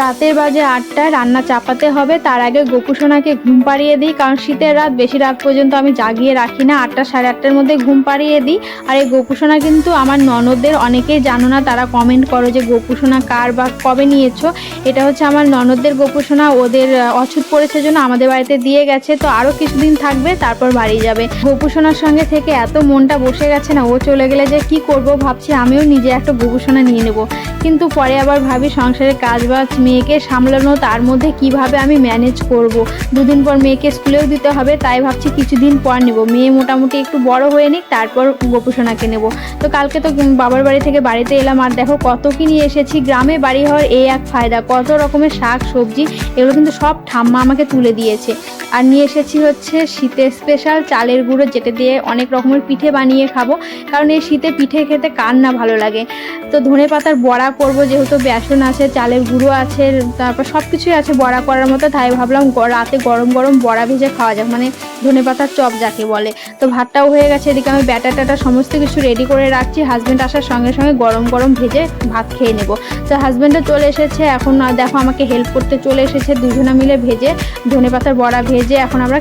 রাতের বাজে 8টা, রান্না চাপাতে হবে। তার আগে গোপুসোনাকে ঘুম পাড়িয়ে দিই, কারণ শীতের রাত, বেশি রাত পর্যন্ত আমি জাগিয়ে রাখি না। 8টা সাড়ে 8টার মধ্যে ঘুম পাড়িয়ে দিই। আর এই গোপুসোনা কিন্তু আমার ননদদের, অনেকেই জানো না, তারা কমেন্ট করো যে গোপুসোনা কার বা কবে নিয়েছো। এটা হচ্ছে আমার ননদদের গোপুসোনা, ওদের অছুত পড়েছে জন্য আমাদের বাড়িতে দিয়ে গেছে। তো আরও কিছুদিন থাকবে, তারপর বাড়ি যাবে। গোপুসোনার সঙ্গে থেকে এত মনটা বসে গেছে না, ও চলে গেলে যে কি করব ভাবছি আমিও নিজে একটা গোপুসোনা নিয়ে নেব। কিন্তু পরে আবার ভাবি সংসারের কাজ বাজ, মেয়েকে সামলানো, তার মধ্যে কিভাবে আমি ম্যানেজ করব। দুদিন পর মেয়েকে স্কুলেও দিতে হবে, তাই ভাবছি কিছুদিন পর নেব। মেয়ে মোটামুটি একটু বড় হয়ে নিক, তারপর গোপুসোনাকে নেব। তো কালকে তো বাবার বাড়ি থেকে বাড়িতে এলাম, আর দেখো কত কি নিয়ে এসেছি। গ্রামে বাড়ি হওয়ার এই এক ফায়দা, কত রকমের শাক সবজি, এগুলো কিন্তু সব ঠাম্মা আমাকে তুলে দিয়েছে। আর নিয়ে এসেছি হচ্ছে শীতের স্পেশাল চালের গুঁড়ো, যেটা দিয়ে অনেক রকমের পিঠে বানিয়ে খাবো, কারণ এই শীতে পিঠে খেতে কার না ভালো লাগে। তো ধনেপাতার বড়া করব, যেহেতু বেসন আছে, চালের গুঁড়ো আছে, তারপর সব কিছুই আছে বড়া করার মতো। তাই ভাবলাম রাতে গরম গরম বড়া ভেজে খাওয়া যাক, মানে ধনেপাতার চপ যাকে বলে। তো ভাতটাও হয়ে গেছে, এদিকে আমি ব্যাটা ট্যাটা সমস্ত কিছু রেডি করে রাখছি। হাজব্যান্ড আসার সঙ্গে সঙ্গে গরম গরম ভেজে ভাত খেয়ে নেব। তো হাজব্যান্ডও চলে এসেছে, এখন দেখো আমাকে হেল্প করতে চলে এসেছে। দুজনে মিলে ভেজে ধনেপাতার বড়া ভেজে এখন আমরা